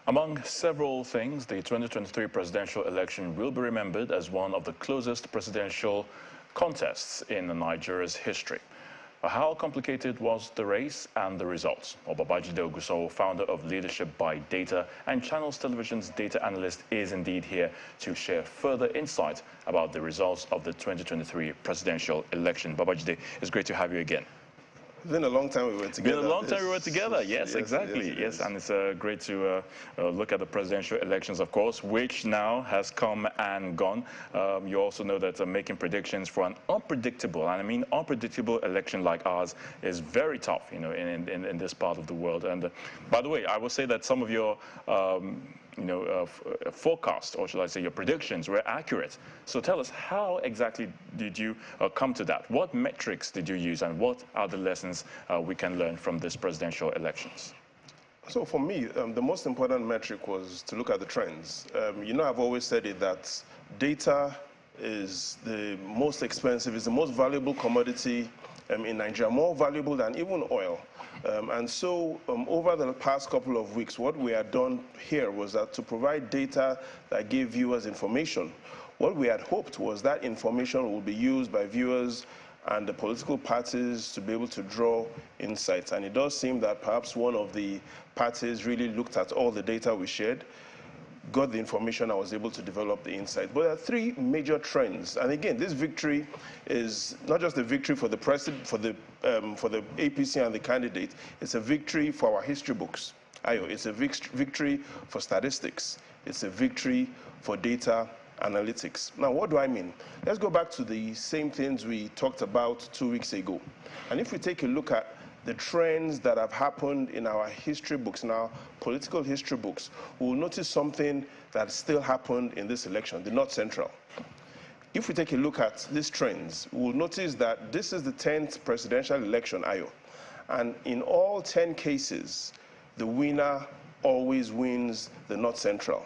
Among several things, the 2023 presidential election will be remembered as one of the closest presidential contests in Nigeria's history. How complicated was the race and the results? Babajide Ogunsanya, founder of Leadership by Data and Channels Television's data analyst, is indeed here to share further insight about the results of the 2023 presidential election. Babajide, it's great to have you again. It's been a long time we were together. Been a long time we were together, yes, exactly. Yes, and it's great to look at the presidential elections, of course, which now has come and gone. You also know that making predictions for an unpredictable, and I mean unpredictable election like ours is very tough, you know, in this part of the world. And by the way, I will say that some of your forecasts, or shall I say your predictions, were accurate. So tell us, how exactly did you come to that? What metrics did you use, and what are the lessons we can learn from this presidential elections? So for me, the most important metric was to look at the trends. I've always said it that data is the most expensive, is the most valuable commodity in Nigeria, more valuable than even oil. And so over the past couple of weeks, what we had done here was that to provide data that gave viewers information. What we had hoped was that information would be used by viewers and the political parties to be able to draw insights. And it does seem that perhaps one of the parties really looked at all the data we shared, got the information, and was able to develop the insight. But there are three major trends. And again, this victory is not just a victory for the president, for the APC and the candidate. It's a victory for our history books. It's a victory for statistics. It's a victory for data analytics. Now, what do I mean? Let's go back to the same things we talked about 2 weeks ago. And if we take a look at the trends that have happened in our history books, in our political history books, we'll notice something that still happened in this election, the North Central. If we take a look at these trends, we'll notice that this is the 10th presidential election, and in all 10 cases, the winner always wins the North Central.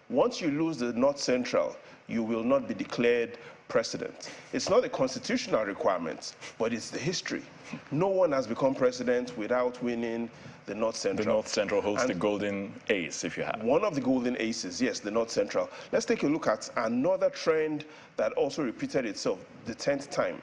Once you lose the North Central, you will not be declared president. It's not a constitutional requirement, but it's the history. No one has become president without winning the North Central. The North Central holds the golden ace, if you have. One of the golden aces, yes, the North Central. Let's take a look at another trend that also repeated itself the 10th time,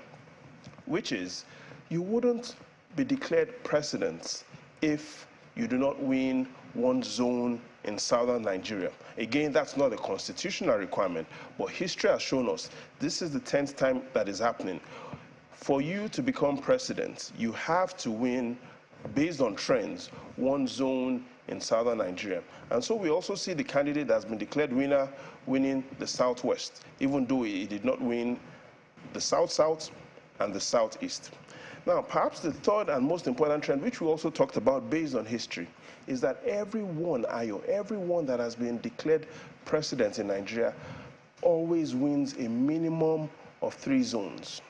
which is you wouldn't be declared president if you do not win one zone in southern Nigeria. Again, that's not a constitutional requirement, but history has shown us this is the 10th time that is happening. For you to become president, you have to win, based on trends, one zone in southern Nigeria. And so we also see the candidate that has been declared winner winning the Southwest, even though he did not win the South-South and the Southeast. Now, perhaps the third and most important trend, which we also talked about based on history, is that everyone that has been declared president in Nigeria always wins a minimum of 3 zones.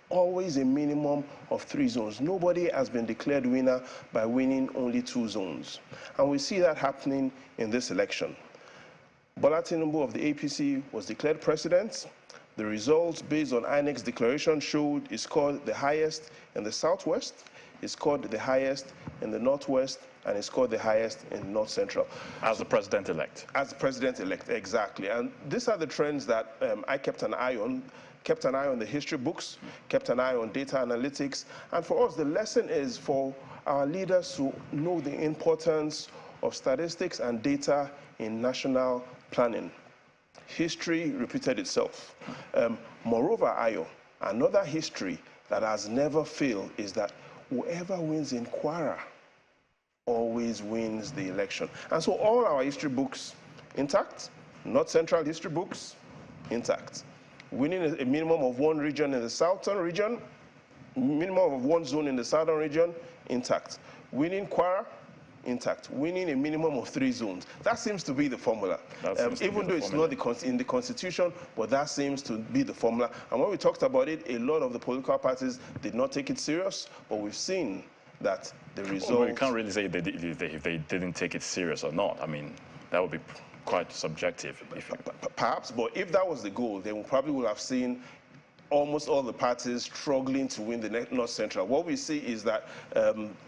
Always a minimum of 3 zones. Nobody has been declared winner by winning only 2 zones. And we see that happening in this election. Bola Tinubu of the APC was declared president. The results based on INEC's declaration showed he scored the highest in the Southwest, he scored the highest in the Northwest, and he scored the highest in North Central. As the president-elect. As the president-elect, exactly. And these are the trends that I kept an eye on the history books, kept an eye on data analytics. And for us, the lesson is for our leaders to know the importance of statistics and data in national planning. History repeated itself. Moreover, another history that has never failed is that whoever wins in Kwara always wins the election. And so all our history books intact, North Central history books intact. Winning a minimum of 1 region in the southern region, minimum of 1 zone in the southern region, intact. Winning Kwara, intact. Winning a minimum of 3 zones. That seems to be the formula. Even though it's not in the Constitution, but that seems to be the formula. And when we talked about it, a lot of the political parties did not take it serious, but we've seen that the results... Well, you can't really say if they didn't take it serious or not. I mean, that would be quite subjective. Perhaps, but if that was the goal, then we probably would have seen almost all the parties struggling to win the North Central. What we see is that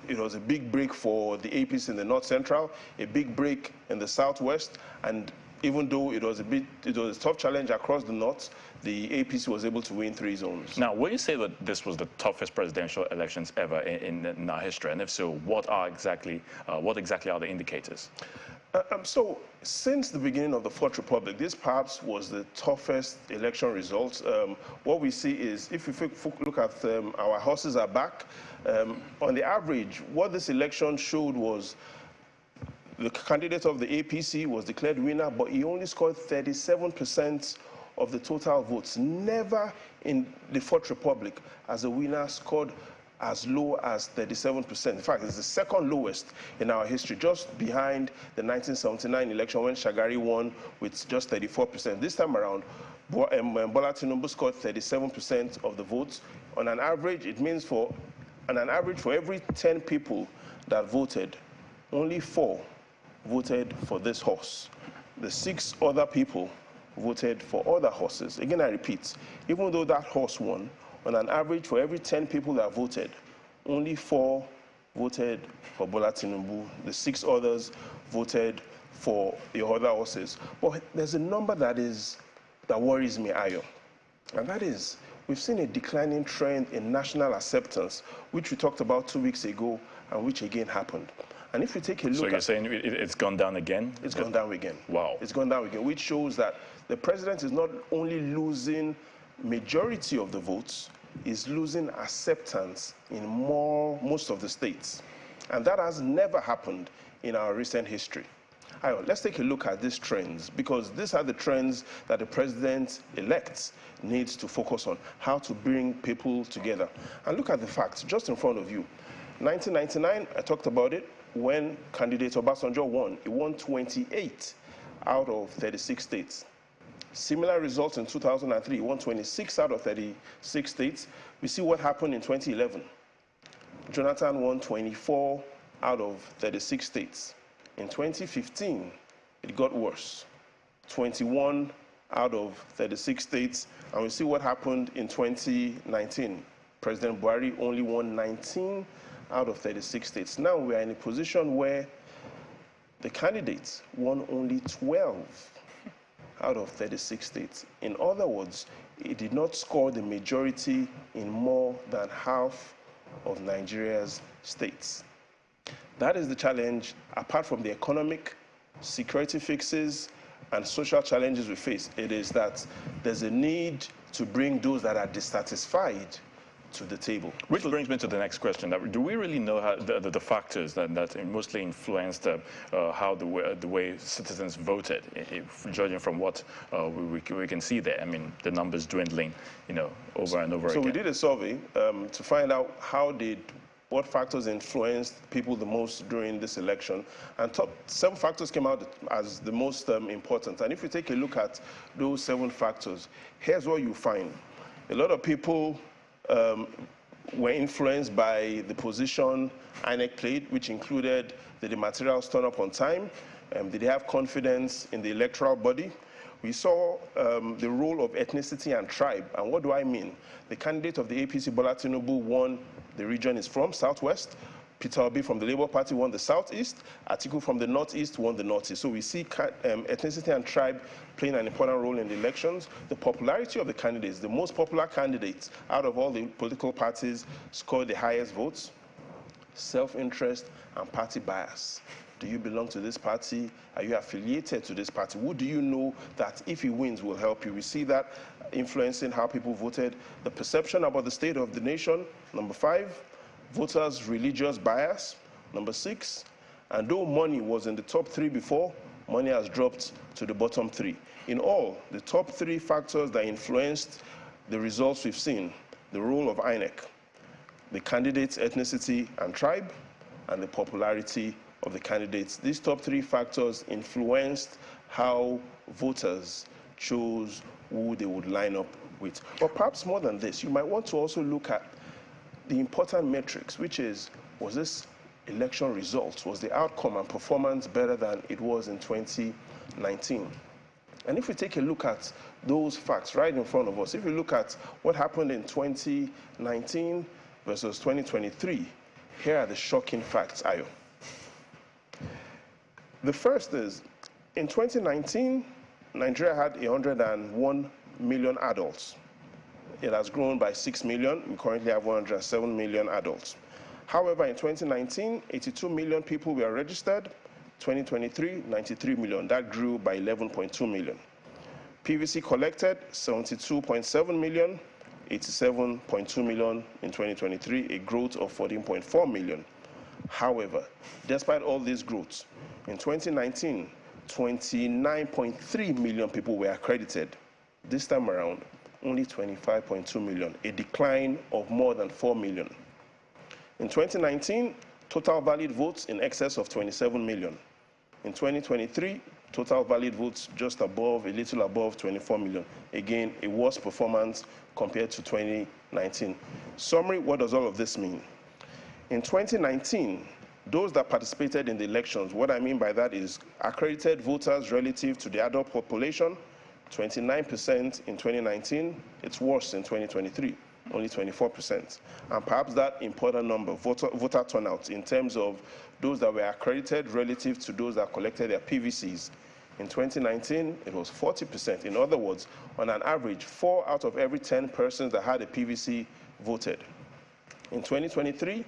it was a big break for the APC in the North Central, a big break in the Southwest, and even though it was a tough challenge across the North, the APC was able to win 3 zones. Now, would you say that this was the toughest presidential elections ever in our history? And if so, what exactly are the indicators? So, since the beginning of the Fourth Republic, this perhaps was the toughest election results. What we see is, if you look at our horses are back, on the average, what this election showed was the candidate of the APC was declared winner, but he only scored 37% of the total votes. Never in the Fourth Republic has a winner scored as low as 37%. In fact, it's the second lowest in our history, just behind the 1979 election when Shagari won with just 34%. This time around, Bola Tinubu scored 37% of the votes. On an average, it means for every 10 people that voted, only 4 voted for this horse. The 6 other people voted for other horses. Again, I repeat, even though that horse won, on an average, for every 10 people that voted, only 4 voted for Bola Tinubu. The 6 others voted for the other horses. But there's a number that worries me, Ayo, and that is, we've seen a declining trend in national acceptance, which we talked about 2 weeks ago, and which again happened. And if you take a look, so you're saying it's gone down again? It's gone down again. Wow. It's gone down again, which shows that the president is not only losing majority of the votes, is losing acceptance in most of the states. And that has never happened in our recent history. Let's take a look at these trends, because these are the trends that the president-elect needs to focus on, how to bring people together. And look at the facts just in front of you. 1999, I talked about it, when candidate Obasanjo won. He won 28 out of 36 states. Similar results in 2003, he won 26 out of 36 states. We see what happened in 2011. Jonathan won 24 out of 36 states. In 2015, it got worse. 21 out of 36 states. And we see what happened in 2019. President Buhari only won 19 out of 36 states. Now we are in a position where the candidates won only 12 out of 36 states. In other words, it did not score the majority in more than half of Nigeria's states. That is the challenge, apart from the economic, security fixes, and social challenges we face. It is that there's a need to bring those that are dissatisfied to the table. Which brings me to the next question. Do we really know how the factors that mostly influenced how the way citizens voted, judging from what we can see there? I mean, the numbers dwindling, over and over again. So we did a survey to find out what factors influenced people the most during this election, and top 7 factors came out as the most important. And if you take a look at those 7 factors, here's what you find. A lot of people were influenced by the position INEC played, which included, did the materials turn up on time? Did they have confidence in the electoral body? We saw the role of ethnicity and tribe. And what do I mean? The candidate of the APC, Bola Tinubu, won the region is from, Southwest. Peter Obi from the Labour Party won the Southeast. Atiku from the Northeast won the Northeast. So we see ethnicity and tribe playing an important role in the elections. The popularity of the candidates, the most popular candidates out of all the political parties scored the highest votes. Self-interest and party bias. Do you belong to this party? Are you affiliated to this party? Who do you know that if he wins will help you? We see that influencing how people voted. The perception about the state of the nation, number 5. Voters' religious bias, number 6. And though money was in the top 3 before, money has dropped to the bottom 3. In all, the top 3 factors that influenced the results we've seen, the role of INEC, the candidates' ethnicity and tribe, and the popularity of the candidates. These top 3 factors influenced how voters chose who they would line up with. But perhaps more than this, you might want to also look at the important metrics, which is, was this election results, was the outcome and performance better than it was in 2019? And if we take a look at those facts right in front of us, if we look at what happened in 2019 versus 2023, here are the shocking facts, Ayo. The first is, in 2019, Nigeria had 101 million adults. It has grown by 6 million. We currently have 107 million adults. However, in 2019, 82 million people were registered. 2023, 93 million. That grew by 11.2 million. PVC collected, 72.7 million, 87.2 million in 2023, a growth of 14.4 million. However, despite all this growth, in 2019, 29.3 million people were accredited. This time around, only 25.2 million, a decline of more than 4 million. In 2019, total valid votes in excess of 27 million. In 2023, total valid votes just above, a little above 24 million. Again, a worse performance compared to 2019. Summary, what does all of this mean? In 2019, those that participated in the elections, what I mean by that is accredited voters relative to the adult population, 29% in 2019, it's worse in 2023, only 24%. And perhaps that important number, voter turnout, in terms of those that were accredited relative to those that collected their PVCs, in 2019, it was 40%. In other words, on an average, 4 out of every 10 persons that had a PVC voted. In 2023,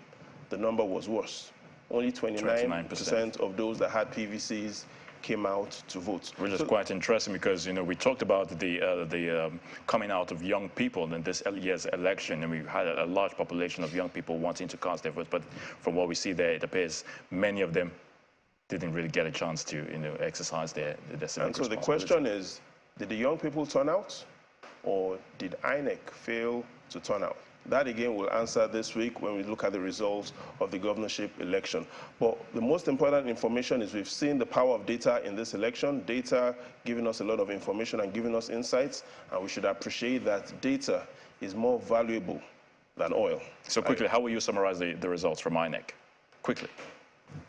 the number was worse. Only 29% of those that had PVCs came out to vote. Which is quite interesting because, we talked about the coming out of young people in this year's election, and we've had a large population of young people wanting to cast their vote. But from what we see there, it appears many of them didn't really get a chance to, exercise their civic And so the question is, did the young people turn out, or did INEC fail to turn out? That again will answer this week when we look at the results of the governorship election. But the most important information is we've seen the power of data in this election, data giving us a lot of information and giving us insights, and we should appreciate that data is more valuable than oil. So quickly, how will you summarize the results from INEC? Quickly.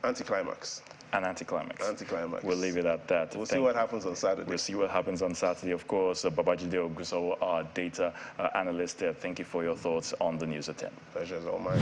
Anticlimax. An anticlimax. Anticlimax. We'll leave it at that. We'll see what happens on Saturday. We'll see what happens on Saturday. Of course, Babajide Oguso, our data analyst. Thank you for your thoughts on the news at 10. Pleasure is all mine.